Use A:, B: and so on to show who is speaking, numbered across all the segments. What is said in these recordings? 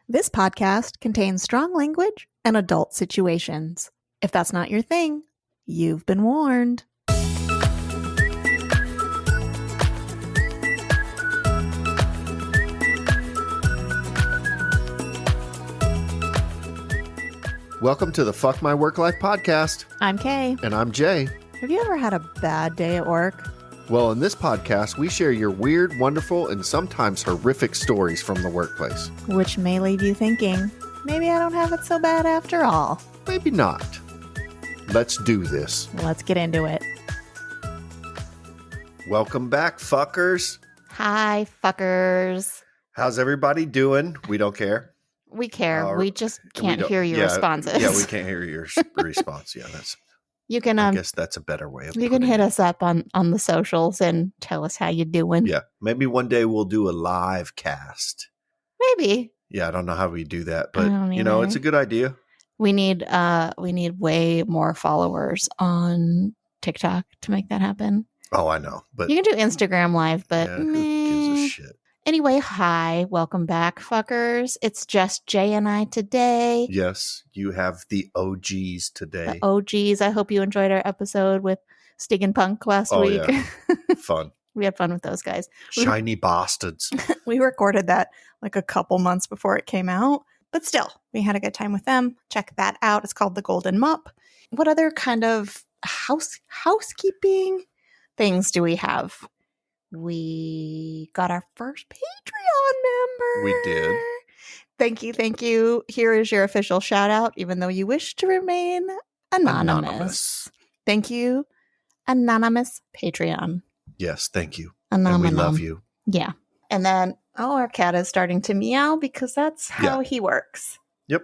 A: This podcast contains strong language and adult situations. If that's not your thing, you've been warned.
B: Welcome to the Fuck My Work Life podcast.
A: I'm Kay.
B: And I'm Jay.
A: Have you ever had a bad day at work?
B: Well, in this podcast, we share your weird, wonderful, and sometimes horrific stories from the workplace.
A: Which may leave you thinking, maybe I don't have it so bad after all.
B: Maybe not. Let's do this.
A: Let's get into it.
B: Welcome back, fuckers.
A: Hi, fuckers.
B: How's everybody doing? We don't care.
A: We care. We just can't hear your responses.
B: Yeah, we can't hear your response. Yeah, that's.
A: You can.
B: I guess that's a better way of.
A: You can hit us up on the socials and tell us how you're doing.
B: Yeah, maybe one day we'll do a live cast.
A: Maybe.
B: Yeah, I don't know how we do that, but it's a good idea.
A: We need way more followers on TikTok to make that happen.
B: Oh, I know, but
A: you can do Instagram Live, but
B: who gives a shit?
A: Anyway, hi, welcome back, fuckers. It's just Jay and I today.
B: Yes, you have the OGs today.
A: The OGs. I hope you enjoyed our episode with Stig and Punk last week.
B: Yeah. Fun.
A: We had fun with those guys.
B: Shiny bastards.
A: We recorded that like a couple months before it came out, but still, we had a good time with them. Check that out. It's called The Golden Mup. What other kind of housekeeping things do we have? We got our first Patreon member.
B: We did.
A: Thank you. Here is your official shout out, even though you wish to remain anonymous. Thank you, anonymous Patreon.
B: Yes, thank you.
A: And
B: we love you.
A: Yeah. And then, our cat is starting to meow because that's how he works.
B: Yep.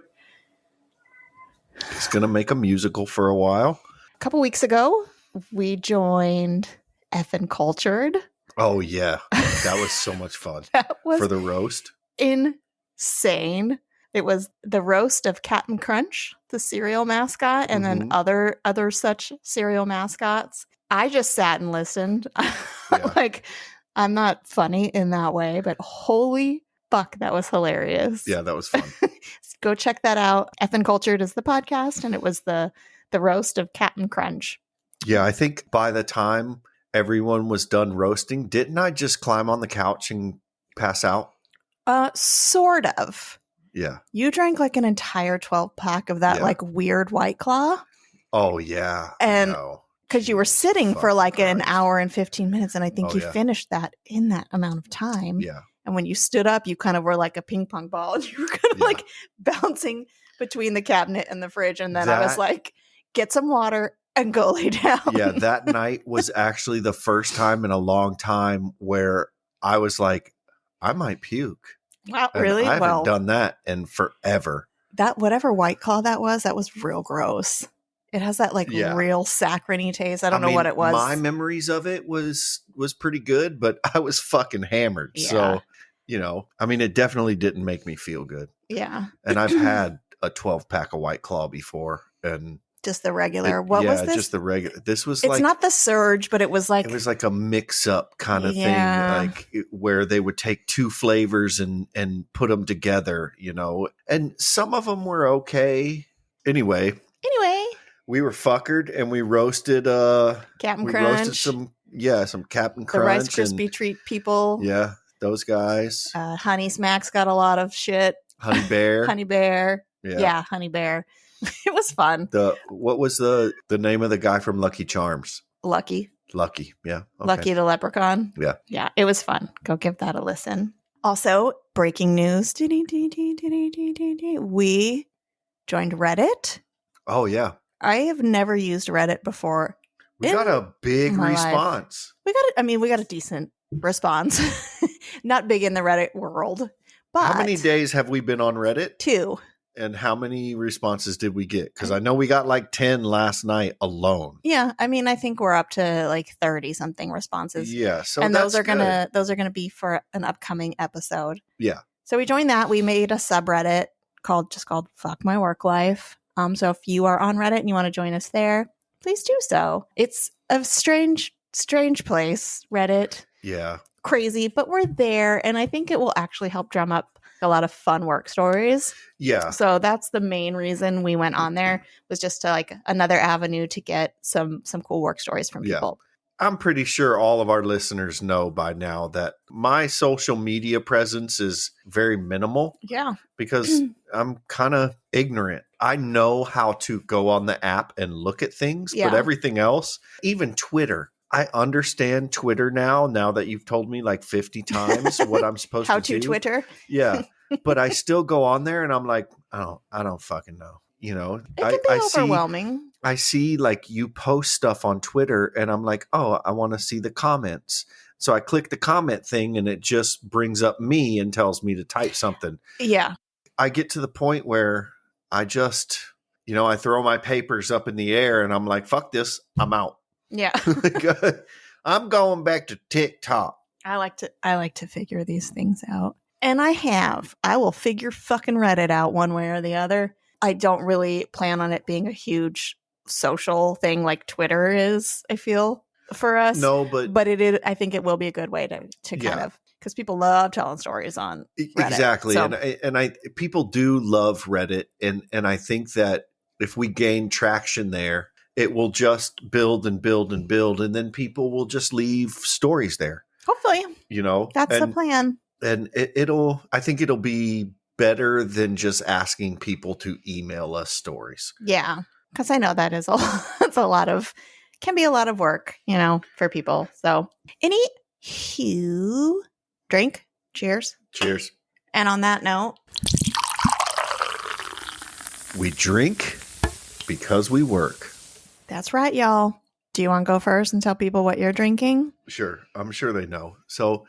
B: He's going to make a musical for a while.
A: A couple weeks ago, we joined Effin' Cultured.
B: Oh, yeah. That was so much fun.
A: That was
B: for the roast.
A: Insane. It was the roast of Captain Crunch, the cereal mascot, and then other such cereal mascots. I just sat and listened. Like, I'm not funny in that way, but holy fuck, that was hilarious.
B: Yeah, that was fun.
A: Go check that out. Effin' Cultured is the podcast, and it was the roast of Captain Crunch.
B: Yeah, I think by the time everyone was done roasting, didn't I just climb on the couch and pass out?
A: Sort of.
B: Yeah.
A: You drank like an entire 12-pack of that like weird White Claw.
B: Oh, yeah.
A: And because you were sitting for like an hour and 15 minutes, and I think you finished that in that amount of time.
B: Yeah.
A: And when you stood up, you kind of were like a ping pong ball, and you were kind of like bouncing between the cabinet and the fridge. And then I was like, get some water and go lay down.
B: Yeah, that night was actually the first time in a long time where I was like, I might puke.
A: Wow, really?
B: I haven't done that in forever.
A: That whatever White Claw that was real gross. It has that like real saccharine taste. I don't know what it was.
B: My memories of it was pretty good, but I was fucking hammered. Yeah. So, it definitely didn't make me feel good.
A: Yeah.
B: And I've had a 12-pack of White Claw before, and
A: just the regular. What was this? Yeah,
B: just the regular. This was
A: it's not the Surge, but it was like
B: a mix-up kind of thing, like where they would take two flavors and put them together, And some of them were okay. Anyway, we were fuckered and we roasted
A: Captain Crunch.
B: Roasted some Captain Crunch.
A: The Rice Krispie treat people.
B: Yeah, those guys.
A: Honey Smacks got a lot of shit.
B: Honey Bear.
A: Honey Bear. Yeah, Honey Bear. It was fun.
B: What was the name of the guy from Lucky Charms?
A: Lucky.
B: Yeah. Okay.
A: Lucky the Leprechaun.
B: Yeah.
A: Yeah, it was fun. Go give that a listen. Also, breaking news. We joined Reddit.
B: Oh, yeah.
A: I have never used Reddit before.
B: We got a big response.
A: We got a decent response. Not big in the Reddit world. But
B: how many days have we been on Reddit?
A: 2.
B: And how many responses did we get? Because I know we got like 10 last night alone.
A: Yeah, I think we're up to like 30 something responses.
B: Yeah, so
A: and those are gonna be for an upcoming episode.
B: Yeah.
A: So we joined that. We made a subreddit called Fuck My Work Life. So if you are on Reddit and you want to join us there, please do so. It's a strange place, Reddit.
B: Yeah.
A: Crazy, but we're there, and I think it will actually help drum up a lot of fun work stories.
B: Yeah.
A: So that's the main reason we went on there, was just to like another avenue to get some cool work stories from people.
B: I'm pretty sure all of our listeners know by now that my social media presence is very minimal.
A: Yeah.
B: Because I'm kind of ignorant. I know how to go on the app and look at things, but everything else, even Twitter, I understand Twitter now that you've told me like 50 times what I'm supposed to do.
A: How to Twitter.
B: Yeah. But I still go on there and I'm like, I don't fucking know. You know,
A: it can be overwhelming.
B: I see like you post stuff on Twitter and I'm like, oh, I want to see the comments. So I click the comment thing and it just brings up me and tells me to type something.
A: Yeah.
B: I get to the point where I just, I throw my papers up in the air and I'm like, fuck this, I'm out.
A: Yeah.
B: I'm going back to TikTok.
A: I like to figure these things out. And I will figure fucking Reddit out one way or the other. I don't really plan on it being a huge social thing like Twitter is, I feel, for us.
B: No, but
A: it is, I think it will be a good way to kind of, because people love telling stories on Reddit.
B: Exactly.
A: So.
B: And people do love Reddit. And I think that if we gain traction there, it will just build and build and build. And then people will just leave stories there.
A: Hopefully. That's the plan.
B: And I think it'll be better than just asking people to email us stories.
A: Yeah. Because I know that is can be a lot of work, for people. So anywho, drink. Cheers.
B: Cheers.
A: And on that note,
B: we drink because we work.
A: That's right, y'all. Do you want to go first and tell people what you're drinking?
B: Sure. I'm sure they know. So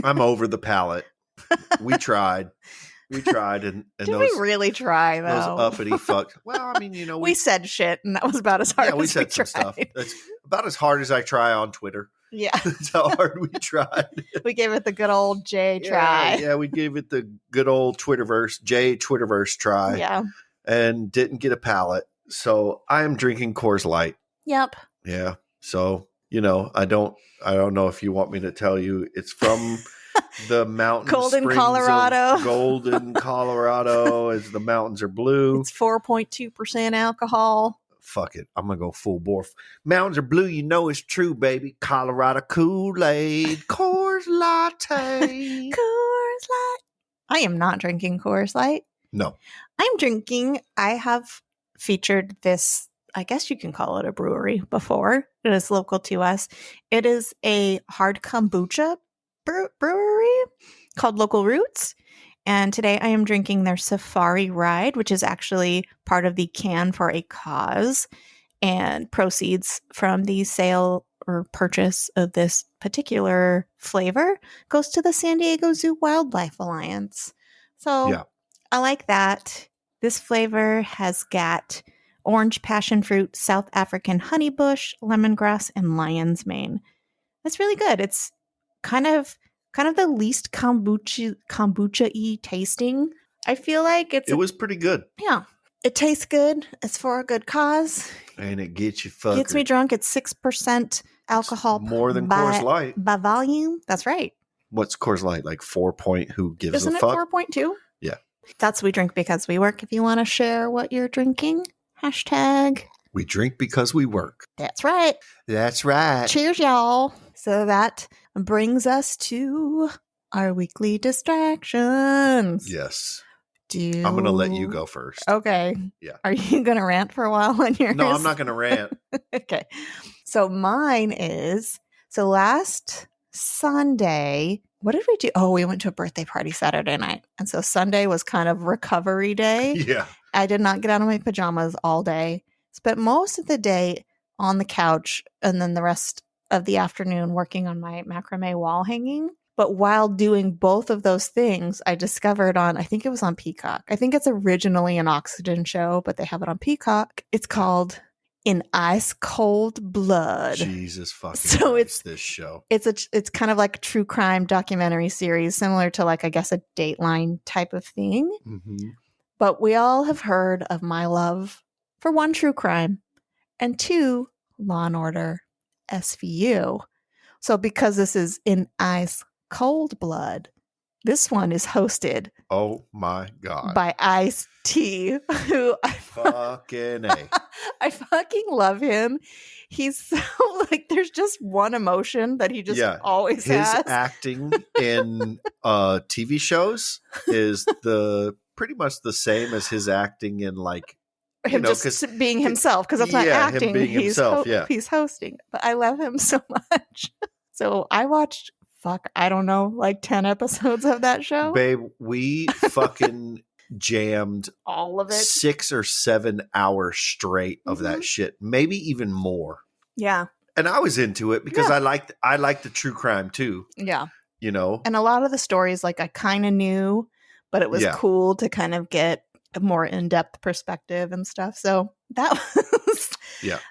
B: I'm over the palate. We tried. And
A: did we really try, though?
B: Those uppity fucks. Well, I mean,
A: we said shit, and that was about as hard as we said some stuff.
B: That's about as hard as I try on Twitter.
A: Yeah.
B: That's how hard we tried.
A: We gave it the good old J try.
B: Yeah, we gave it the good old Twitterverse try.
A: Yeah.
B: And didn't get a palate. So I am drinking Coors Light.
A: Yep.
B: Yeah. So, I don't know if you want me to tell you. It's from the mountain
A: Golden, Colorado.
B: Golden, Colorado, as the mountains are blue.
A: It's 4.2% alcohol.
B: Fuck it. I'm going to go full bore. Mountains are blue. It's true, baby. Colorado Kool-Aid. Coors Latte.
A: Coors Light. I am not drinking Coors Light.
B: No.
A: I have featured this, I guess you can call it a brewery before. It is local to us. It is a hard kombucha brewery called Local Roots. And today I am drinking their Safari Ride, which is actually part of the Can for a Cause. And proceeds from the sale or purchase of this particular flavor goes to the San Diego Zoo Wildlife Alliance. So yeah. I like that. This flavor has got orange passion fruit, South African honeybush, lemongrass, and lion's mane. That's really good. It's kind of the least kombucha-y tasting. I feel like it was
B: pretty good.
A: Yeah. It tastes good. It's for a good cause.
B: And it gets you fucked.
A: Gets me drunk. It's 6% alcohol.
B: It's more than Coors Light.
A: By volume. That's right.
B: What's Coors Light? Like 4 point? Who gives
A: Isn't
B: a fuck?
A: Isn't it 4.2?
B: Yeah.
A: That's We Drink Because We Work. If you want to share what you're drinking, hashtag.
B: We drink because we work.
A: That's right.
B: That's right.
A: Cheers, y'all. So that brings us to our weekly distractions.
B: Yes. I'm going to let you go first.
A: Okay.
B: Yeah.
A: Are you going to rant for a while on yours?
B: No, I'm not going to rant.
A: Okay. So mine is, last Sunday, what did we do? Oh, we went to a birthday party Saturday night. And so Sunday was kind of recovery day.
B: Yeah.
A: I did not get out of my pajamas all day. Spent most of the day on the couch and then the rest of the afternoon working on my macrame wall hanging. But while doing both of those things, I discovered I think it was on Peacock. I think it's originally an Oxygen show, but they have it on Peacock. It's called In Ice Cold Blood.
B: Jesus fucking
A: so
B: Christ, this show.
A: It's kind of like a true crime documentary series, similar to I guess a Dateline type of thing.
B: Mm-hmm.
A: But we all have heard of my love for one, true crime, and two, Law and Order SVU. So because this is In Ice Cold Blood, This one is hosted.
B: Oh my God.
A: By Ice-T, who
B: fucking A.
A: I fucking love him. He's so like, there's just one emotion that he just always has.
B: His acting in TV shows is pretty much the same as his acting in like
A: him just being himself, because that's not acting.
B: Him being himself,
A: he's hosting. But I love him so much. So I watched I don't know, like 10 episodes of that show.
B: Babe, we fucking jammed
A: all of it.
B: 6 or 7 hours straight of that shit. Maybe even more.
A: Yeah.
B: And I was into it because I liked the true crime too.
A: Yeah.
B: You know?
A: And a lot of the stories, like, I kind of knew, but it was cool to kind of get a more in-depth perspective and stuff. So that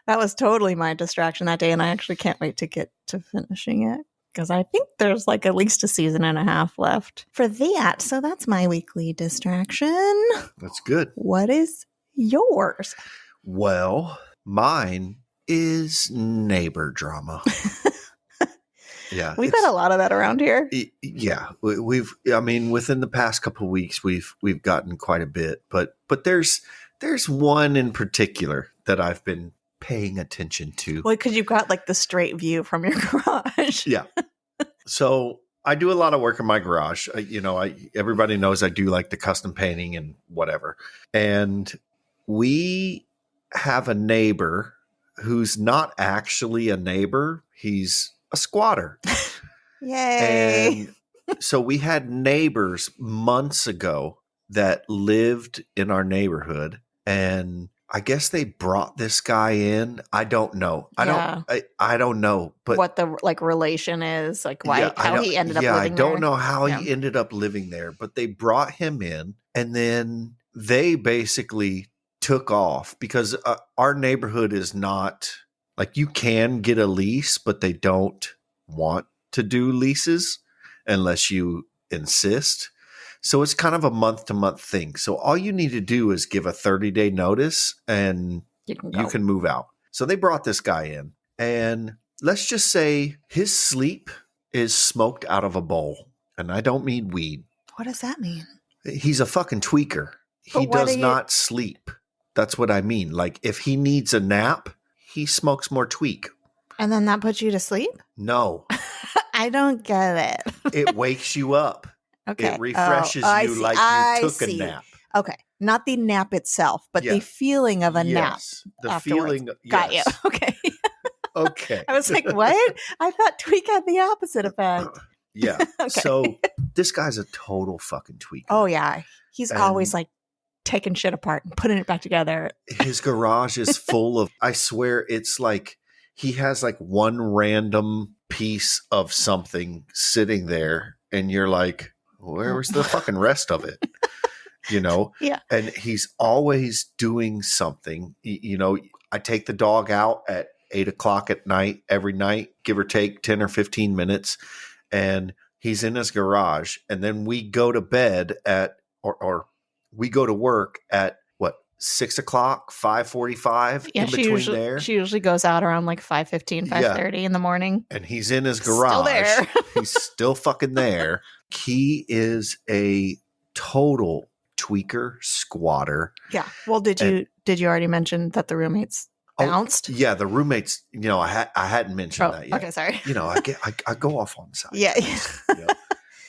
A: was totally my distraction that day. And I actually can't wait to get to finishing it, because I think there's like at least a season and a half left for that. So that's my weekly distraction.
B: That's good.
A: What is yours?
B: Well, mine is neighbor drama. Yeah.
A: We've got a lot of that around here.
B: Yeah. Within the past couple of weeks, we've gotten quite a bit, but there's one in particular that I've been paying attention to.
A: Well, because you've got like the straight view from your garage.
B: Yeah. So I do a lot of work in my garage. Everybody knows I do like the custom painting and whatever. And we have a neighbor who's not actually a neighbor. He's a squatter.
A: Yay.
B: And so we had neighbors months ago that lived in our neighborhood, and I guess they brought this guy in. I don't know. I don't know. But
A: what the relation is, like how he ended up living there.
B: I don't know how he ended up living there, but they brought him in, and then they basically took off because our neighborhood is not like, you can get a lease, but they don't want to do leases unless you insist. So it's kind of a month-to-month thing. So all you need to do is give a 30-day notice and you can move out. So they brought this guy in, and let's just say his sleep is smoked out of a bowl. And I don't mean weed.
A: What does that mean?
B: He's a fucking tweaker. He does not sleep. That's what I mean. Like, if he needs a nap, he smokes more tweak.
A: And then that puts you to sleep?
B: No.
A: I don't get it.
B: It wakes you up.
A: Okay.
B: It refreshes you like you took a nap.
A: Okay. Not the nap itself, but the feeling of a nap.
B: The
A: afterwards.
B: feeling.
A: Got you. Okay.
B: Okay.
A: I was like, what? I thought tweak had the opposite effect.
B: Yeah. Okay. So this guy's a total fucking tweaker.
A: Oh, yeah. He's always like taking shit apart and putting it back together.
B: His garage is full of, I swear, it's like he has like one random piece of something sitting there, and you're like, where was the fucking rest of it? You know?
A: Yeah.
B: And he's always doing something. You know, I take the dog out at 8:00 at night, every night, give or take 10 or 15 minutes. And he's in his garage. And then we go to bed at, or we go to work at 6:00, 5:45 in between there.
A: She usually goes out around like 5:15, 5:30 in the morning.
B: And he's in his garage.
A: Still there.
B: He's still fucking there. He is a total tweaker, squatter.
A: Yeah. Well, did you already mention that the roommates bounced?
B: Yeah, the roommates, I hadn't mentioned that yet.
A: Okay, sorry.
B: I go off on the side.
A: Yeah.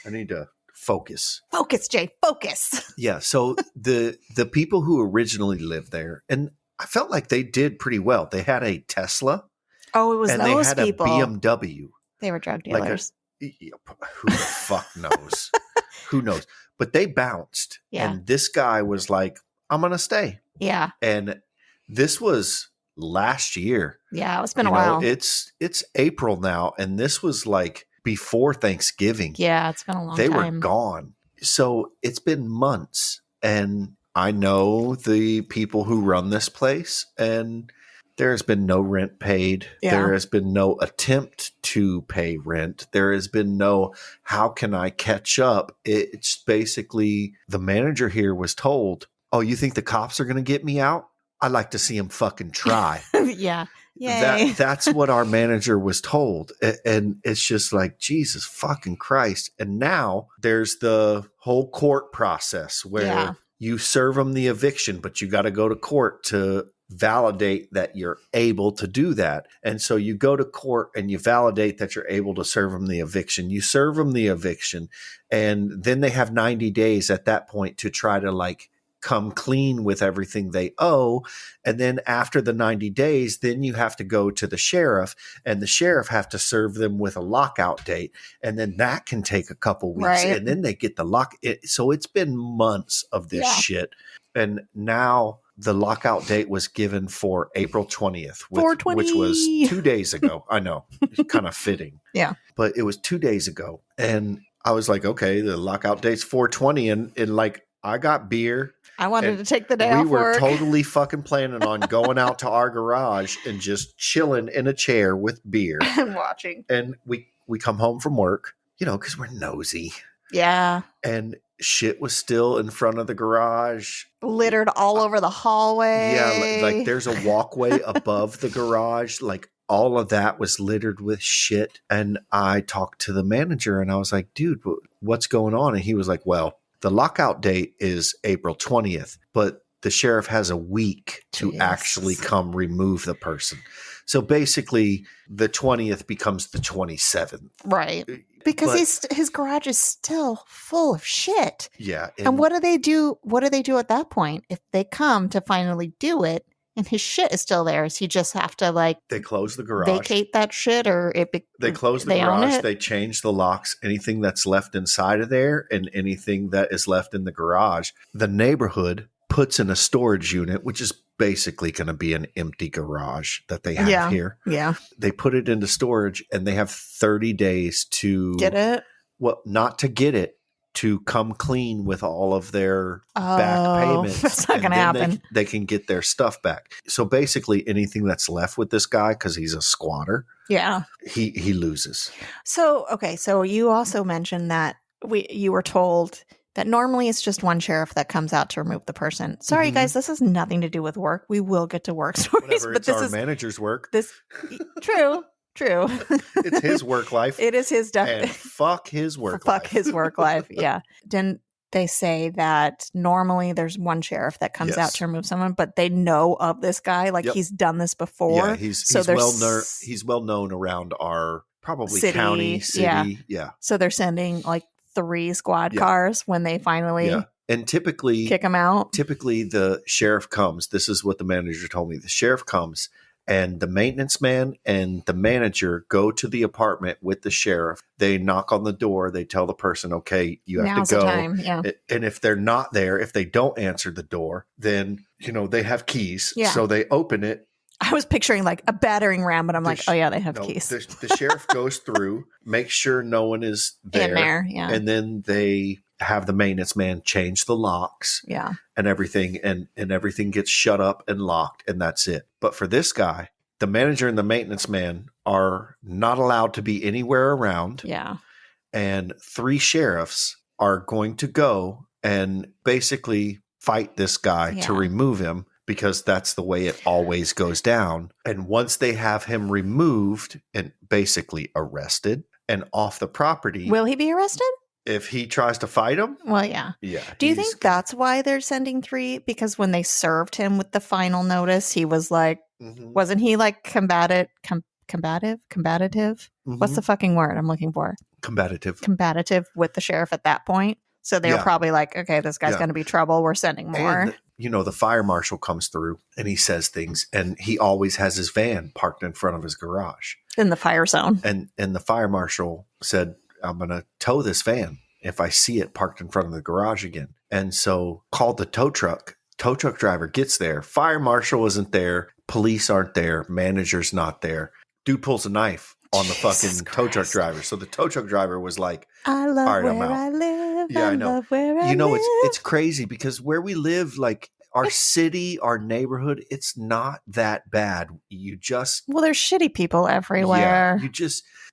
B: I need to focus.
A: Focus, Jay. Focus.
B: Yeah. So the people who originally lived there, and I felt like they did pretty well. They had a Tesla.
A: Oh, it was
B: and
A: those
B: they had
A: people.
B: a BMW.
A: They were drug dealers.
B: Who the fuck knows? Who knows? But they bounced.
A: Yeah.
B: And this guy was like, I'm going to stay.
A: Yeah.
B: And this was last year.
A: Yeah. It's been a while.
B: It's April now. And this was like before Thanksgiving.
A: Yeah. It's been a long time.
B: They were gone. So it's been months. And I know the people who run this place, and there has been no rent paid. Yeah. There has been no attempt to pay rent. There has been no, how can I catch up? It's basically, the manager here was told, oh, you think the cops are going to get me out? I'd like to see them fucking try.
A: Yeah. Yay.
B: That's what our manager was told. And it's just like, Jesus fucking Christ. And now there's the whole court process where you serve them the eviction, but you got to go to court to validate that you're able to do that. And so you go to court and you validate that you're able to serve them the eviction. You serve them the eviction, and then they have 90 days at that point to try to like come clean with everything they owe. And then after the 90 days, then you have to go to the sheriff, and the sheriff have to serve them with a lockout date. And then that can take a couple weeks,
A: Right.
B: and then they get the so it's been months of this shit. And now the lockout date was given for April 20th, which was 2 days ago. I know, it's kind of fitting.
A: Yeah.
B: But it was 2 days ago. And I was like, okay, the lockout date's 4/20. And like, I got beer.
A: I wanted to take the day off work.
B: We were totally fucking planning on going out to our garage and just chilling in a chair with beer.
A: And watching.
B: And we come home from work, because we're nosy.
A: Yeah.
B: And shit was still in front of the garage.
A: Littered all over the hallway.
B: Yeah, like there's a walkway above the garage. Like all of that was littered with shit. And I talked to the manager and I was like, dude, what's going on? And he was like, well, the lockout date is April 20th, but the sheriff has a week to actually come remove the person. So basically the 20th becomes the 27th.
A: Right. Because his garage is still full of shit.
B: Yeah.
A: And what do they do? What do they do at that point? If they come to finally do it and his shit is still there, does he just have to
B: they close the garage,
A: vacate that shit, or
B: they close the garage, they change the locks, anything that's left inside of there and anything that is left in the garage, the neighborhood puts in a storage unit, which is basically going to be an empty garage that they have here.
A: Yeah.
B: They put it into storage and they have 30 days to
A: get it.
B: Well, not to get it, to come clean with all of their back payments.
A: That's not going to happen.
B: They can get their stuff back. So basically anything that's left with this guy, because he's a squatter, he loses.
A: So, okay. So you also mentioned that you were told that normally it's just one sheriff that comes out to remove the person. Sorry, guys, this has nothing to do with work. We will get to work stories.
B: Whatever, but this is manager's work.
A: True.
B: It's his work life.
A: It is his
B: and fuck his work life.
A: Fuck his work life. Yeah. Didn't they say that normally there's one sheriff that comes out to remove someone, but they know of this guy, like he's done this before.
B: Yeah, he's well known around our probably county, city. Yeah.
A: So they're sending like 3 squad cars when they finally
B: and typically
A: kick him out.
B: Typically the sheriff comes. This is what the manager told me. The sheriff comes and the maintenance man and the manager go to the apartment with the sheriff. They knock on the door. They tell the person, okay, you have
A: Now's
B: to go.
A: The time. Yeah.
B: And if they're not there, if they don't answer the door, then, they have keys.
A: Yeah.
B: So they open it.
A: I was picturing like a battering ram, but I'm like, oh yeah, they have keys.
B: The sheriff goes through, makes sure no one is there.
A: In there, yeah.
B: And then they have the maintenance man change the locks and everything, and everything gets shut up and locked, and that's it. But for this guy, the manager and the maintenance man are not allowed to be anywhere around.
A: Yeah.
B: And 3 sheriffs are going to go and basically fight this guy to remove him, because that's the way it always goes down. And once they have him removed and basically arrested and off the property.
A: Will he be arrested?
B: If he tries to fight him?
A: Well, yeah.
B: Yeah.
A: Do you think that's why they're sending 3? Because when they served him with the final notice, he was like, wasn't he like combative? What's the fucking word I'm looking for? Combative with the sheriff at that point. So they were probably like, okay, this guy's going to be trouble. We're sending more.
B: And, the fire marshal comes through and he says things, and he always has his van parked in front of his garage.
A: In the fire zone.
B: And the fire marshal said, I'm going to tow this van if I see it parked in front of the garage again. And so called the tow truck. Tow truck driver gets there. Fire marshal isn't there. Police aren't there. Manager's not there. Dude pulls a knife on the fucking tow truck driver. So the tow truck driver was like,
A: I love all right, where I live.
B: Yeah, I know.
A: Love where I live.
B: It's crazy because where we live, like our city, our neighborhood, it's not that bad. Well,
A: there's shitty people everywhere.
B: Yeah,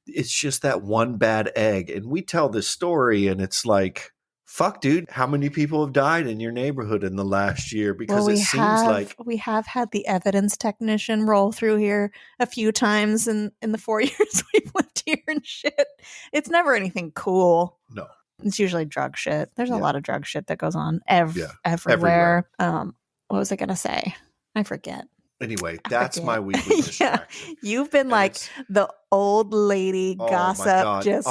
B: it's just that one bad egg. And we tell this story and it's like fuck, dude, how many people have died in your neighborhood in the last year? Because it seems like
A: we have had the evidence technician roll through here a few times in the 4 years we've lived here and shit. It's never anything cool.
B: No.
A: It's usually drug shit. There's a lot of drug shit that goes on everywhere. What was I going to say? I forget.
B: Anyway, that's my weekly distraction.
A: You've been the old lady gossip.
B: My God.
A: Just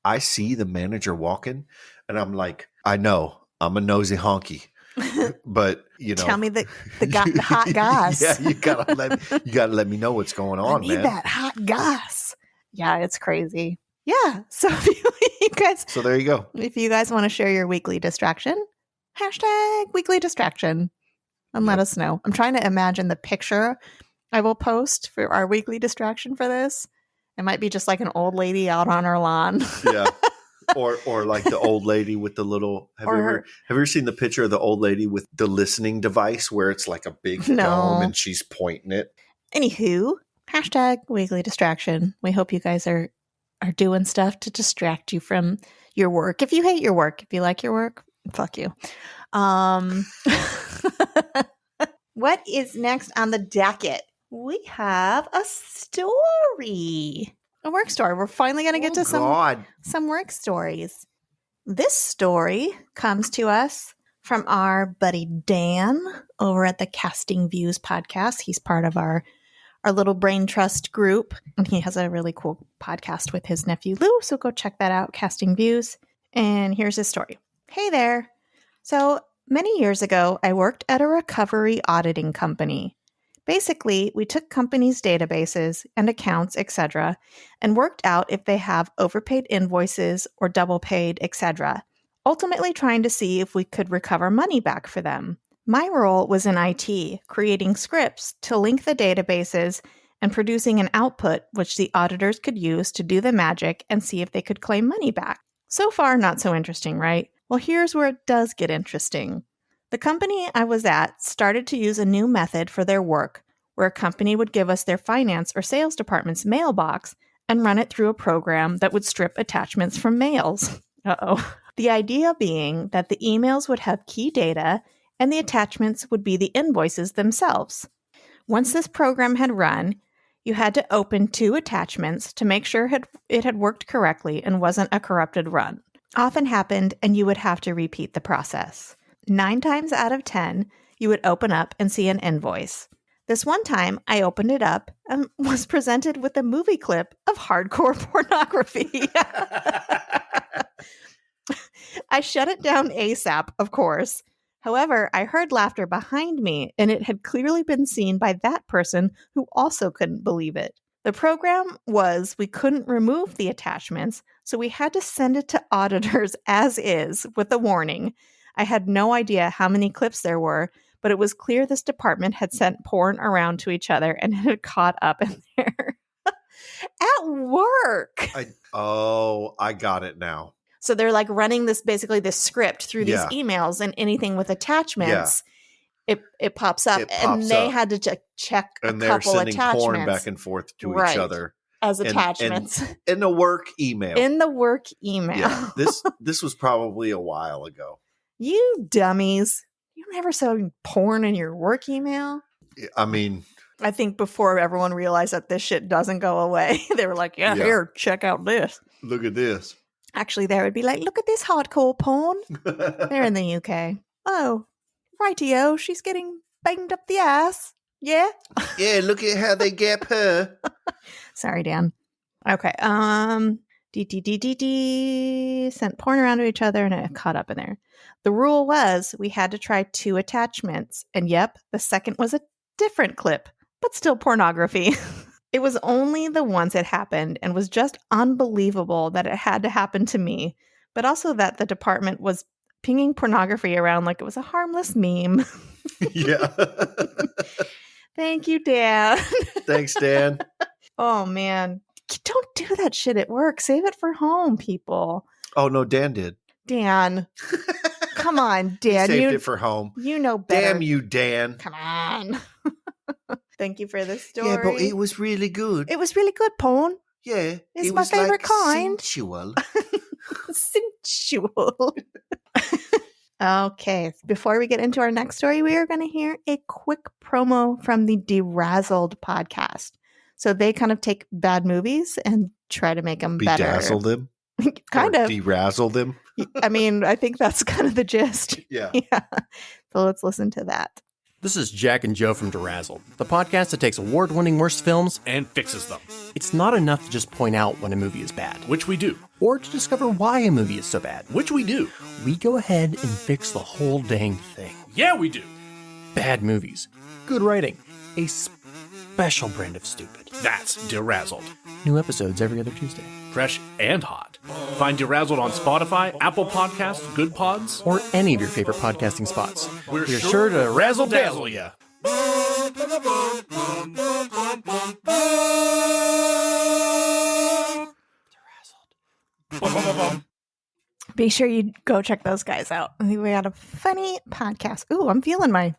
B: I see the manager walking and I'm like, I know I'm a nosy honky, but
A: tell me the hot goss.
B: Yeah, you gotta let me know what's going on, man.
A: I need that hot goss. Yeah, it's crazy. Yeah. So you guys.
B: So there you go.
A: If you guys want to share your weekly distraction, #weekly distraction. And let us know. I'm trying to imagine the picture I will post for our weekly distraction for this. It might be just like an old lady out on her lawn.
B: Yeah. Or like the old lady with the little have you ever seen the picture of the old lady with the listening device where it's like a big dome and she's pointing it?
A: Anywho, #weekly distraction. We hope you guys are doing stuff to distract you from your work. If you hate your work, if you like your work, fuck you. What is next on the docket? We have a story. A work story. We're finally going to get to some work stories. This story comes to us from our buddy Dan over at the Casting Views podcast. He's part of our little brain trust group, and he has a really cool podcast with his nephew Lou, so go check that out, Casting Views. And here's his story. Hey there. So many years ago, I worked at a recovery auditing company. Basically, we took companies' databases and accounts, etc., and worked out if they have overpaid invoices or double paid, etc., ultimately trying to see if we could recover money back for them. My role was in IT, creating scripts to link the databases and producing an output which the auditors could use to do the magic and see if they could claim money back. So far, not so interesting, right? Well, here's where it does get interesting. The company I was at started to use a new method for their work, where a company would give us their finance or sales department's mailbox and run it through a program that would strip attachments from mails. The idea being that the emails would have key data and the attachments would be the invoices themselves. Once this program had run, you had to open 2 attachments to make sure it had worked correctly and wasn't a corrupted run. Often happened, and you would have to repeat the process. 9 times out of 10, you would open up and see an invoice. This one time, I opened it up and was presented with a movie clip of hardcore pornography. I shut it down ASAP, of course. However, I heard laughter behind me, and it had clearly been seen by that person who also couldn't believe it. The program was we couldn't remove the attachments, so we had to send it to auditors as is with a warning. I had no idea how many clips there were, but it was clear this department had sent porn around to each other and had caught up in there. At work!
B: I got it now.
A: So they're like running this script through these emails, and anything with attachments, it pops up. They had to check
B: and
A: a couple
B: they're sending
A: attachments.
B: Porn back and forth to each other.
A: As attachments.
B: In the work email.
A: Yeah,
B: this was probably a while ago.
A: You dummies. You never saw porn in your work email?
B: I mean,
A: I think before everyone realized that this shit doesn't go away, they were like, here, check out this.
B: Look at this.
A: Actually, they would be like, look at this hardcore porn. They're in the UK. Oh, rightio, she's getting banged up the ass. Yeah?
B: Yeah, look at how they gap her.
A: Sorry, Dan. Okay. Sent porn around to each other and it caught up in there. The rule was we had to try 2 attachments. And yep, the second was a different clip, but still pornography. It was only the once it happened and was just unbelievable that it had to happen to me, but also that the department was pinging pornography around like it was a harmless meme.
B: Yeah.
A: Thank you, Dan.
B: Thanks, Dan.
A: Oh, man. Don't do that shit at work. Save it for home, people.
B: Oh, no, Dan did.
A: Dan. Come on, Dan.
B: He saved it for home.
A: You know better.
B: Damn you, Dan.
A: Come on. Thank you for the story.
B: Yeah, but it was really good.
A: It was really good, porn.
B: Yeah.
A: It's my favorite kind.
B: Sensual.
A: Sensual. Okay, before we get into our next story, we are going to hear a quick promo from the Derazzled podcast. So they kind of take bad movies and try to make them better.
B: Bedazzle them?
A: Kind of.
B: Derazzle them?
A: I mean, I think that's kind of the gist.
B: Yeah.
A: So let's listen to that.
C: This is Jack and Joe from Derazzled, the podcast that takes award-winning worst films
D: and fixes them.
C: It's not enough to just point out when a movie is bad.
D: Which we do.
C: Or to discover why a movie is so bad.
D: Which we do.
C: We go ahead and fix the whole dang thing.
D: Yeah, we do.
C: Bad movies. Good writing. A special brand of stupid.
D: That's Derazzled.
C: New episodes every other Tuesday.
D: Fresh and hot. Find Derazzled on Spotify, Apple Podcasts, Good Pods,
C: or any of your favorite podcasting spots.
D: We're sure to razzle-dazzle ya.
A: Be sure you go check those guys out. We got a funny podcast. Ooh, I'm feeling my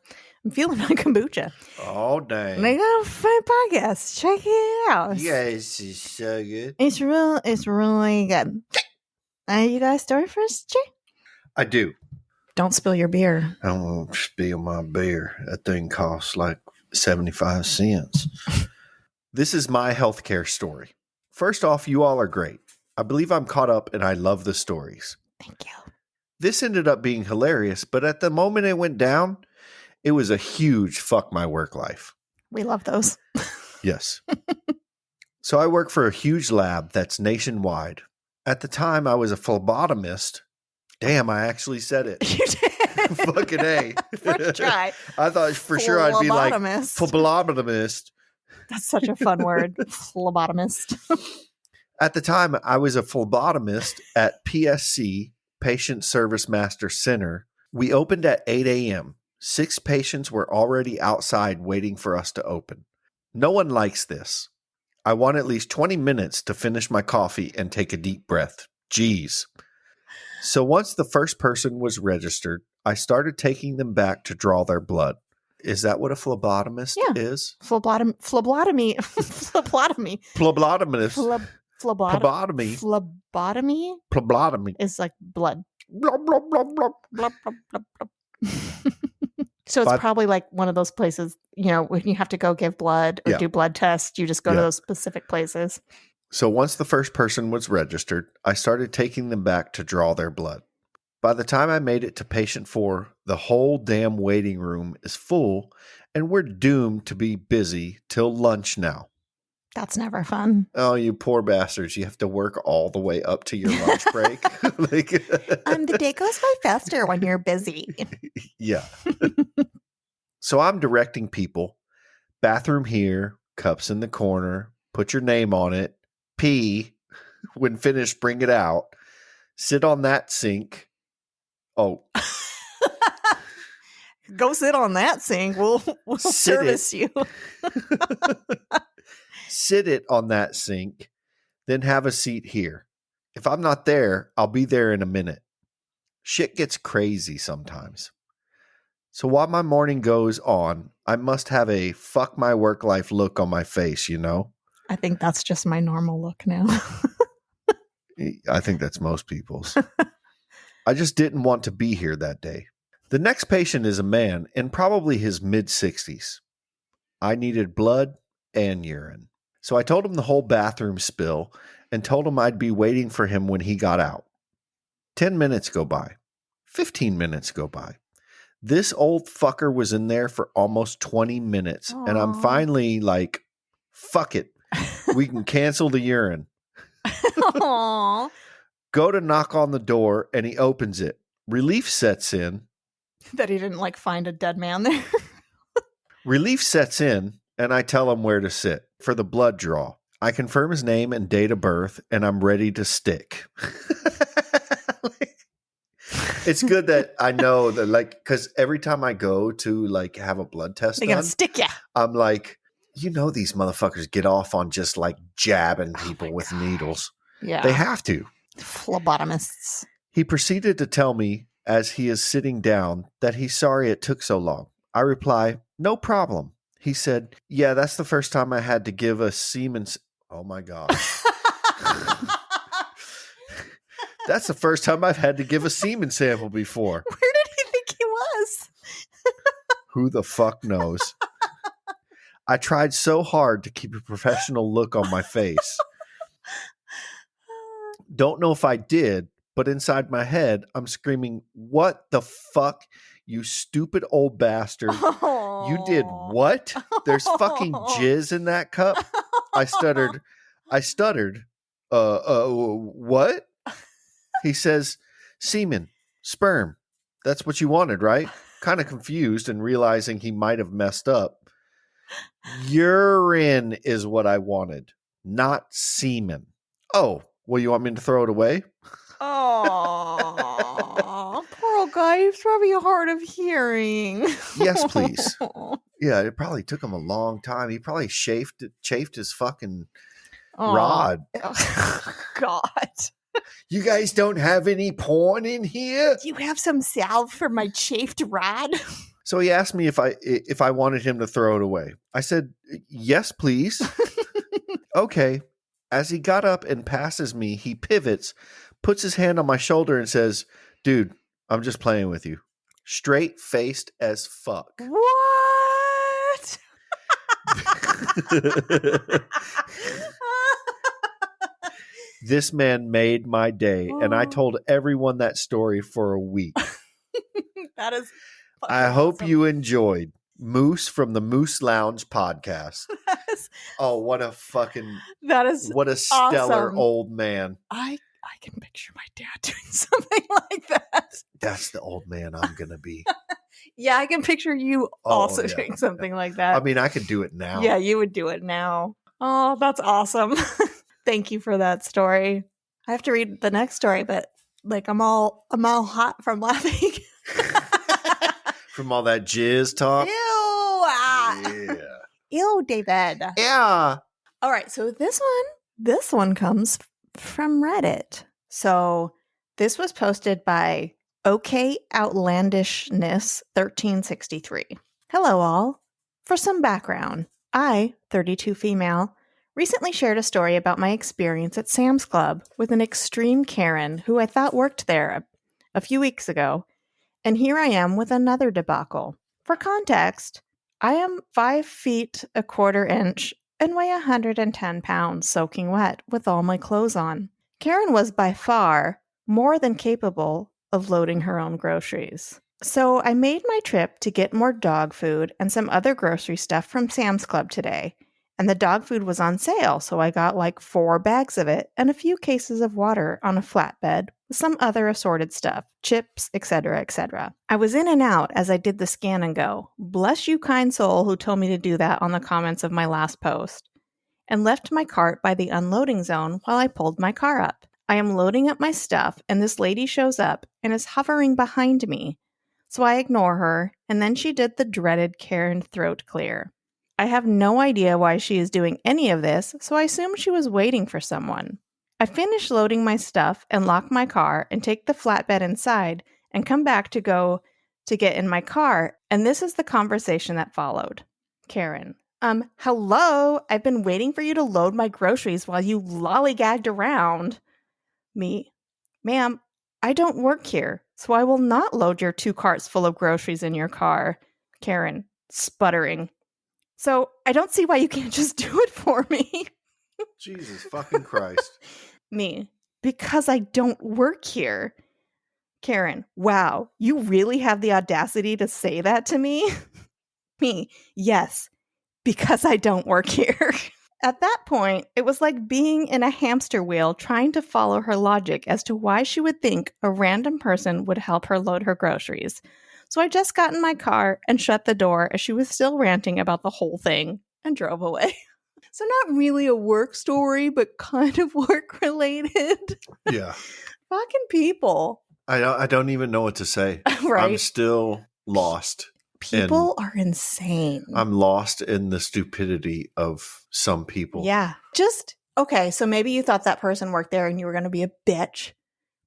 A: kombucha.
B: Oh, dang.
A: They got a funny podcast. Check it out.
B: Yes, it's so good.
A: It's really good. You got a story for us, Jay?
B: I do.
A: Don't spill your beer.
B: I don't want to spill my beer. That thing costs like 75 cents. This is my healthcare story. First off, you all are great. I believe I'm caught up and I love the stories.
A: Thank you.
B: This ended up being hilarious, but at the moment it went down, it was a huge fuck my work life.
A: We love those.
B: Yes. So I work for a huge lab that's nationwide. At the time, I was a phlebotomist. Damn, I actually said it.
A: You did.
B: Fucking A.
A: First try.
B: I thought for sure I'd be like, phlebotomist.
A: That's such a fun word. Phlebotomist.
B: At the time, I was a phlebotomist at PSC, Patient Service Master Center. We opened at 8 a.m. 6 patients were already outside waiting for us to open. No one likes this. I want at least 20 minutes to finish my coffee and take a deep breath. Jeez. So once the first person was registered, I started taking them back to draw their blood. Is that what a phlebotomist is?
A: Phlebotomy.
B: Phlebotomist. Phlebotomy
A: is like blood.
B: Blah, blah, blah, blah.
A: Blah, blah, blah, blah. So it's probably like one of those places, when you have to go give blood or do blood tests, you just go to those specific places.
B: So once the first person was registered, I started taking them back to draw their blood. By the time I made it to patient 4, the whole damn waiting room is full and we're doomed to be busy till lunch now.
A: That's never fun.
B: Oh, you poor bastards. You have to work all the way up to your lunch break.
A: The day goes by faster when you're busy.
B: Yeah. So I'm directing people. Bathroom here, cups in the corner, put your name on it, pee. When finished, bring it out. Sit on that sink. Oh.
A: Go sit on that sink. We'll service you.
B: Sit it on that sink, then have a seat here. If I'm not there, I'll be there in a minute. Shit gets crazy sometimes. So while my morning goes on, I must have a fuck my work life look on my face,
A: I think that's just my normal look now.
B: I think that's most people's. I just didn't want to be here that day. The next patient is a man in probably his mid-60s. I needed blood and urine. So I told him the whole bathroom spill and told him I'd be waiting for him when he got out. 10 minutes go by. 15 minutes go by. This old fucker was in there for almost 20 minutes. Aww. And I'm finally like, fuck it. We can cancel the urine.
A: Aww.
B: Go to knock on the door and he opens it. Relief sets in.
A: That he didn't find a dead man there.
B: Relief sets in. And I tell him where to sit for the blood draw. I confirm his name and date of birth, and I'm ready to stick. It's good that I know that, because every time I go to, have a blood test
A: they're going to stick ya.
B: I'm like, these motherfuckers get off on just, jabbing people with needles.
A: Yeah.
B: They have to.
A: Phlebotomists.
B: He proceeded to tell me, as he is sitting down, that he's sorry it took so long. I reply, no problem. He said, yeah, that's the first time I had to give a semen. Oh, my God. That's the first time I've had to give a semen sample before.
A: Where did he think he was?
B: Who the fuck knows? I tried so hard to keep a professional look on my face. Don't know if I did, but inside my head, I'm screaming, "What the fuck, you stupid old bastard. You did what? There's fucking jizz in that cup?" I stuttered, what? He says, "Semen, sperm. That's what you wanted, right?" Kind of confused and realizing he might have messed up. Urine is what I wanted, not semen. Oh, well, you want me to throw it away?
A: Oh, poor old guy. He's probably hard of hearing.
B: Yes, please. Yeah, it probably took him a long time. He probably chafed his fucking rod.
A: God.
B: You guys don't have any porn in here?
A: Do you have some salve for my chafed rod?
B: So he asked me if I wanted him to throw it away. I said, "Yes, please." Okay. As he got up and passes me, he pivots, puts his hand on my shoulder and says, "Dude, I'm just playing with you." Straight-faced as fuck.
A: What?
B: This man made my day, and I told everyone that story for a week.
A: That is
B: I hope
A: awesome.
B: you enjoyed. Moose from the Moose Lounge podcast. Oh, what a stellar
A: awesome.
B: old man.
A: I can picture my dad doing something like that.
B: That's the old man I'm going to be.
A: Yeah, I can picture you also doing something like that.
B: I mean, I could do it now.
A: Yeah, you would do it now. Oh, that's awesome. Thank you for that story. I have to read the next story, but like I'm all hot from laughing.
B: From all that jizz talk.
A: Ew.
B: Yeah.
A: Ew, David.
B: Yeah.
A: All right, so this one comes from Reddit. So this was posted by OK Outlandishness 1363. Hello all. For some background, I, 32 female, recently shared a story about my experience at Sam's Club with an extreme Karen who I thought worked there a few weeks ago, and here I am with another debacle. For context, I am 5 feet a quarter inch and weigh 110 pounds soaking wet with all my clothes on. Karen was by far more than capable of loading her own groceries. So I made my trip to get more dog food and some other grocery stuff from Sam's Club today. And the dog food was on sale, so I got like 4 bags of it and a few cases of water on a flatbed with some other assorted stuff, chips, etc., etc. I was in and out as I did the scan and go. Bless you, kind soul, who told me to do that on the comments of my last post. And left my cart by the unloading zone while I pulled my car up. I am loading up my stuff, and this lady shows up and is hovering behind me. So I ignore her, and then she did the dreaded Karen throat clear. I have no idea why she is doing any of this, so I assume she was waiting for someone. I finish loading my stuff and lock my car and take the flatbed inside and come back to go to get in my car, and this is the conversation that followed. Karen: hello, I've been waiting for you to load my groceries while you lollygagged around. Me: ma'am, I don't work here, so I will not load your 2 carts full of groceries in your car. Karen, sputtering: so I don't see why you can't just do it for me.
B: Jesus fucking Christ.
A: Me: because I don't work here. Karen: wow, you really have the audacity to say that to me? Me: yes, because I don't work here. At that point, it was like being in a hamster wheel trying to follow her logic as to why she would think a random person would help her load her groceries. So I just got in my car and shut the door as she was still ranting about the whole thing and drove away. So not really a work story, but kind of work related.
B: Yeah.
A: Fucking people.
B: I don't even know what to say.
A: Right?
B: I'm still lost.
A: People are insane.
B: I'm lost in the stupidity of some people.
A: Yeah. Okay, so maybe you thought that person worked there and you were going to be a bitch.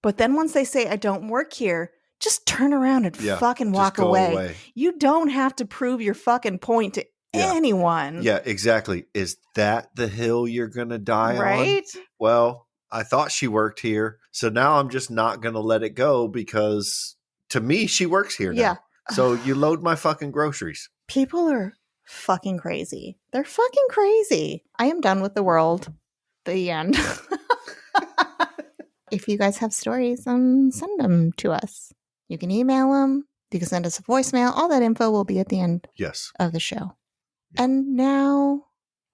A: But then once they say, I don't work here, just turn around and fucking walk away. You don't have to prove your fucking point to anyone.
B: Yeah, exactly. Is that the hill you're going to die on?
A: Right?
B: Well, I thought she worked here, So now I'm just not going to let it go because to me, she works here now. So you load my fucking groceries.
A: People are fucking crazy. They're fucking crazy. I am done with the world. The end. If you guys have stories, send them to us. You can email them. You can send us a voicemail. All that info will be at the end of the show. Yeah. And now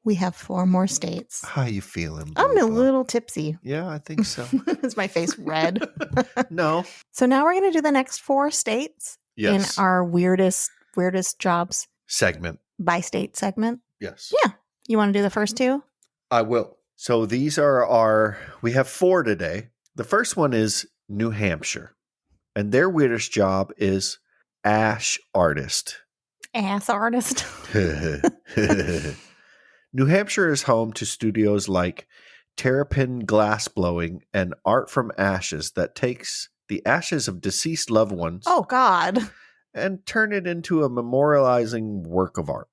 A: we have 4 more states.
B: How you feeling?
A: I'm a little tipsy.
B: Yeah, I think so.
A: Is my face red?
B: No.
A: So now we're going to do the next 4 states in our weirdest jobs
B: segment.
A: By state segment.
B: Yes.
A: Yeah. You want to do the first 2?
B: I will. So these are we have 4 today. The first one is New Hampshire. And their weirdest job is ash artist.
A: Ass artist.
B: New Hampshire is home to studios like Terrapin Glass Blowing and Art from Ashes that takes the ashes of deceased loved ones.
A: Oh, God.
B: And turn it into a memorializing work of art.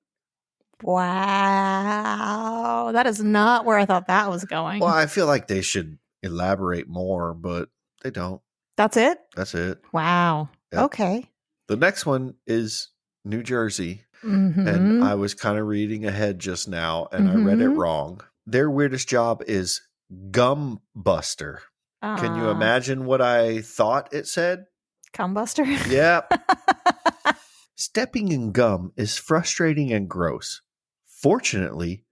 A: Wow. That is not where I thought that was going.
B: Well, I feel like they should elaborate more, but they don't.
A: That's it?
B: That's it.
A: Wow. Yep. Okay.
B: The next one is New Jersey. Mm-hmm. And I was kind of reading ahead just now, and I read it wrong. Their weirdest job is gum buster. Can you imagine what I thought it said?
A: Gum buster?
B: Yep. Stepping in gum is frustrating and gross. Fortunately,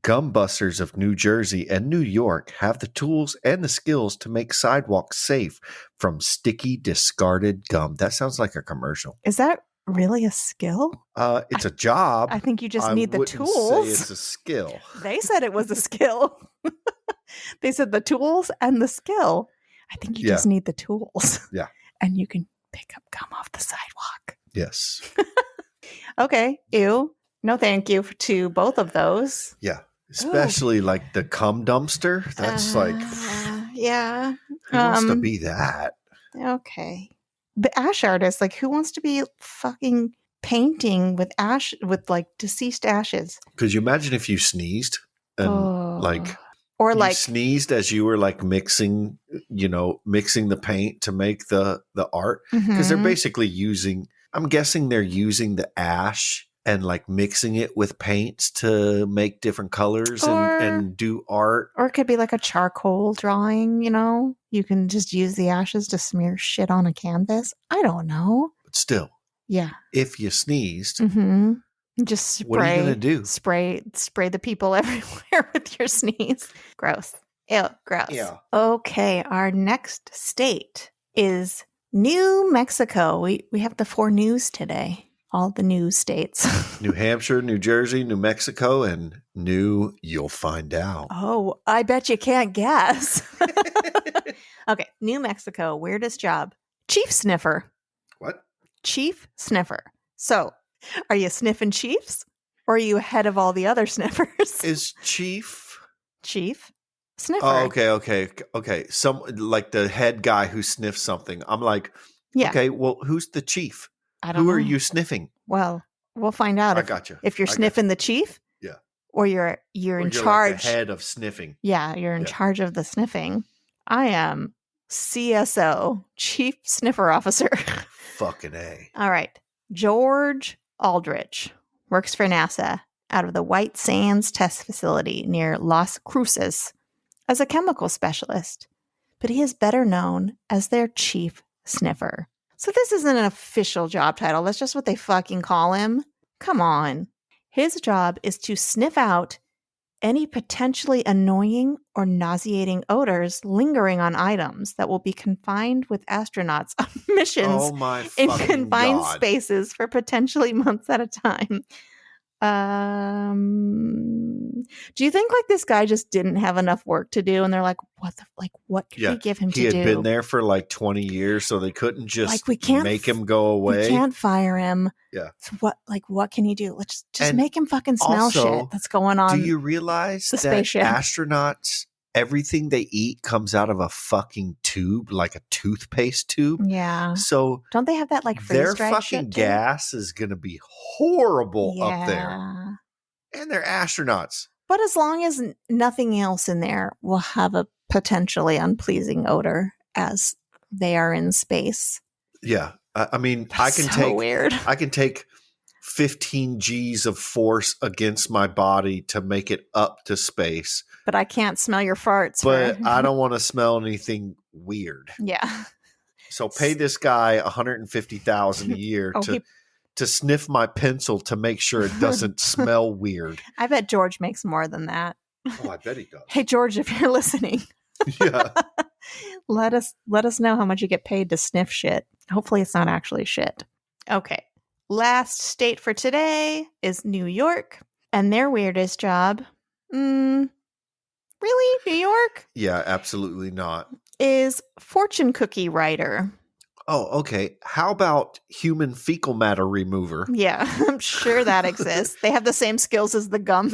B: gum busters of New Jersey and New York have the tools and the skills to make sidewalks safe from sticky, discarded gum. That sounds like a commercial.
A: Is that really a skill?
B: It's a job.
A: I think you just need the tools.
B: Say it's a skill.
A: They said it was a skill. They said the tools and the skill. I think you just need the tools.
B: Yeah.
A: And you can pick up gum off the sidewalk.
B: Yes.
A: Okay. Ew. No thank you to both of those.
B: Yeah. Especially like the cum dumpster. That's
A: yeah.
B: Who wants to be that?
A: Okay. The ash artist, like who wants to be fucking painting with ash, with like deceased ashes?
B: Could you imagine if you sneezed and
A: or
B: you
A: like
B: sneezed as you were like mixing the paint to make the art? Because they're basically I'm guessing they're using the ash and like mixing it with paints to make different colors and do art.
A: Or it could be like a charcoal drawing, You can just use the ashes to smear shit on a canvas. I don't know.
B: But still.
A: Yeah.
B: If you sneezed.
A: Just spray.
B: What are you going to do?
A: Spray the people everywhere with your sneeze. Gross. Ew, gross.
B: Yeah.
A: Okay, our next state is New Mexico. We have the 4 news today. All the news states.
B: New Hampshire, New Jersey, New Mexico, and you'll find out.
A: Oh, I bet you can't guess. Okay, New Mexico, weirdest job. Chief sniffer.
B: What?
A: Chief sniffer. So, are you sniffing chiefs? Or are you ahead of all the other sniffers?
B: Is chief
A: sniffer.
B: Oh, okay. Some like the head guy who sniffs something. I'm like, okay, well, who's the chief? Who
A: know.
B: are you sniffing?
A: Well, we'll find out.
B: I got you.
A: If you're sniffing the chief, or you're in charge.
B: Like the head of sniffing.
A: Yeah, you're in charge of the sniffing. I am CSO, Chief Sniffer Officer.
B: Fucking A.
A: All right, George Aldrich works for NASA out of the White Sands Test Facility near Las Cruces as a chemical specialist, but he is better known as their chief sniffer. So this isn't an official job title. That's just what they fucking call him. Come on. His job is to sniff out any potentially annoying or nauseating odors lingering on items that will be confined with astronauts on missions in confined spaces for potentially months at a time. Do you think like this guy just didn't have enough work to do and they're like, what can we give him to do?
B: He had been there for like 20 years, so they couldn't just make him go away.
A: We can't fire him.
B: Yeah.
A: So what can he do? Let's just make him fucking smell shit that's going on.
B: Do you realize that
A: spaceship.
B: Astronauts, everything they eat comes out of a fucking tube, like a toothpaste tube?
A: Yeah.
B: So
A: don't they have that like freeze-dried
B: their fucking gas is going to be horrible up there. And they're astronauts.
A: But as long as nothing else in there will have a potentially unpleasing odor as they are in space.
B: Yeah. I mean,
A: Weird.
B: I can take 15 G's of force against my body to make it up to space.
A: But I can't smell your farts.
B: But I don't want to smell anything weird.
A: Yeah.
B: So pay this guy $150,000 a year to sniff my pencil to make sure it doesn't smell weird.
A: I bet George makes more than that.
B: Oh, I bet he does.
A: Hey, George, if you're listening,
B: Yeah.
A: let us know how much you get paid to sniff shit. Hopefully it's not actually shit. Okay. Last state for today is New York. And their weirdest job, really? New York?
B: Yeah, absolutely not.
A: Is fortune cookie writer.
B: Oh, okay. How about human fecal matter remover?
A: Yeah, I'm sure that exists. They have the same skills as the gum.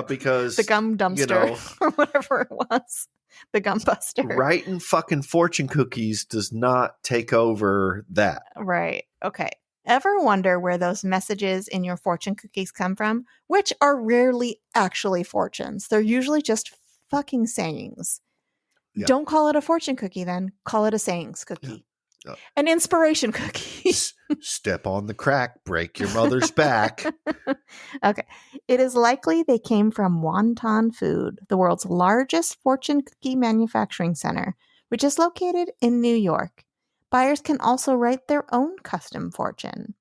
B: Because
A: the gum dumpster or whatever it was. The gum buster.
B: Writing fucking fortune cookies does not take over that.
A: Right. Okay. Ever wonder where those messages in your fortune cookies come from? Which are rarely actually fortunes. They're usually just fucking sayings. Yeah. Don't call it a fortune cookie then. Call it a sayings cookie. Yeah. An inspiration cookie.
B: Step on the crack, break your mother's back.
A: Okay. It is likely they came from Wonton Food, the world's largest fortune cookie manufacturing center, which is located in New York. Buyers can also write their own custom fortune.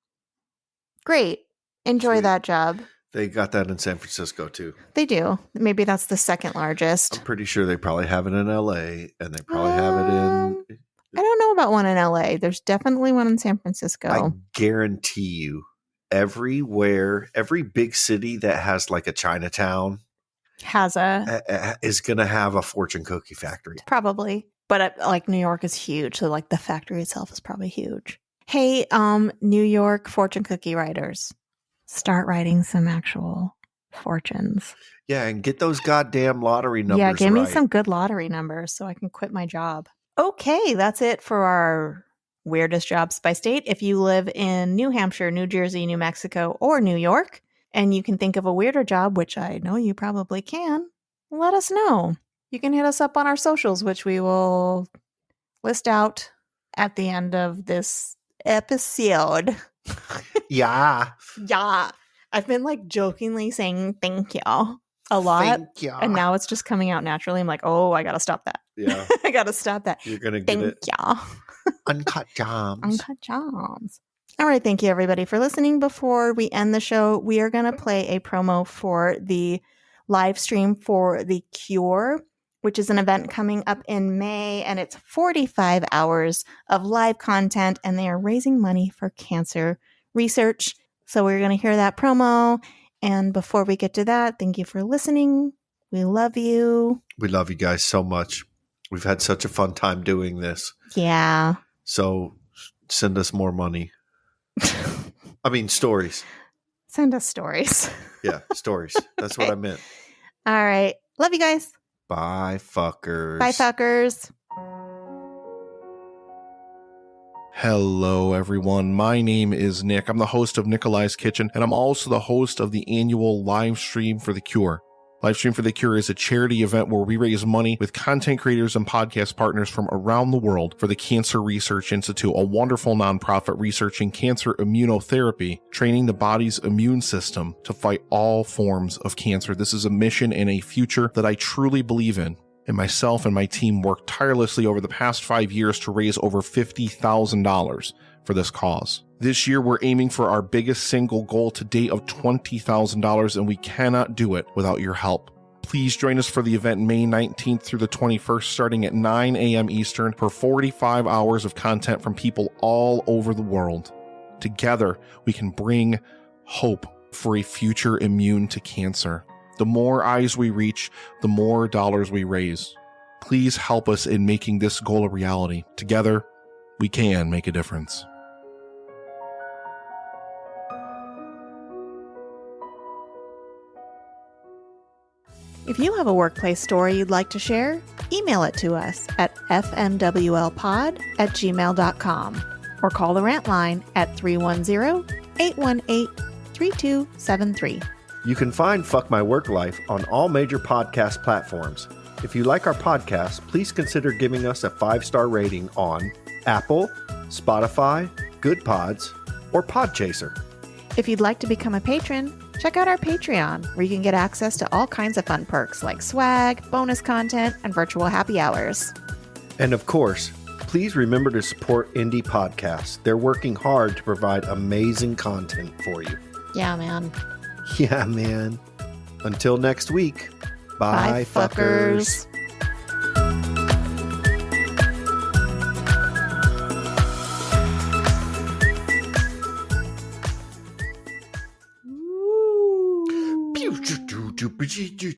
A: Great. Enjoy that job.
B: They got that in San Francisco too.
A: They do. Maybe that's the second largest.
B: I'm pretty sure they probably have it in LA and they probably have it in...
A: I don't know about one in LA. There's definitely one in San Francisco.
B: I guarantee you, everywhere, every big city that has like a Chinatown is going to have a fortune cookie factory.
A: Probably. But like New York is huge. So like the factory itself is probably huge. Hey, New York fortune cookie writers, start writing some actual fortunes.
B: Yeah. And get those goddamn lottery numbers.
A: Yeah. Give me some good lottery numbers so I can quit my job. Okay, that's it for our weirdest jobs by state. If you live in New Hampshire, New Jersey, New Mexico, or New York, and you can think of a weirder job, which I know you probably can, let us know. You can hit us up on our socials, which we will list out at the end of this episode.
B: Yeah.
A: Yeah. I've been like jokingly saying thank you a lot.
B: Thank you.
A: And now it's just coming out naturally. I'm like, oh, I got to stop that.
B: Yeah.
A: I got to stop that.
B: You're going to get it.
A: Thank you.
B: Uncut jobs.
A: Uncut jobs. All right. Thank you, everybody, for listening. Before we end the show, we are going to play a promo for the live stream for The Cure, which is an event coming up in May. And it's 45 hours of live content. And they are raising money for cancer research. So we're going to hear that promo. And before we get to that, thank you for listening. We love you.
B: We love you guys so much. We've had such a fun time doing this.
A: Yeah.
B: So send us more money. I mean, stories.
A: Send us stories.
B: Yeah, stories. That's what I meant.
A: All right. Love you guys.
B: Bye, fuckers.
A: Bye, fuckers.
C: Hello, everyone. My name is Nick. I'm the host of Nikolai's Kitchen, and I'm also the host of the annual live stream for The Cure. Live Stream for The Cure is a charity event where we raise money with content creators and podcast partners from around the world for the Cancer Research Institute, a wonderful nonprofit researching cancer immunotherapy, training the body's immune system to fight all forms of cancer. This is a mission and a future that I truly believe in. And myself and my team worked tirelessly over the past 5 years to raise over $50,000 for this cause. This year, we're aiming for our biggest single goal to date of $20,000, and we cannot do it without your help. Please join us for the event May 19th through the 21st, starting at 9 a.m. Eastern, for 45 hours of content from people all over the world. Together, we can bring hope for a future immune to cancer. The more eyes we reach, the more dollars we raise. Please help us in making this goal a reality. Together, we can make a difference.
A: If you have a workplace story you'd like to share, email it to us at fmwlpod@gmail.com or call the rant line at 310-818-3273.
B: You can find Fuck My Work Life on all major podcast platforms. If you like our podcast, please consider giving us a 5-star rating on Apple, Spotify, Good Pods, or Podchaser.
A: If you'd like to become a patron, check out our Patreon, where you can get access to all kinds of fun perks like swag, bonus content, and virtual happy hours.
B: And of course, please remember to support indie podcasts. They're working hard to provide amazing content for you.
A: Yeah, man.
B: Yeah, man. Until next week, bye fuckers.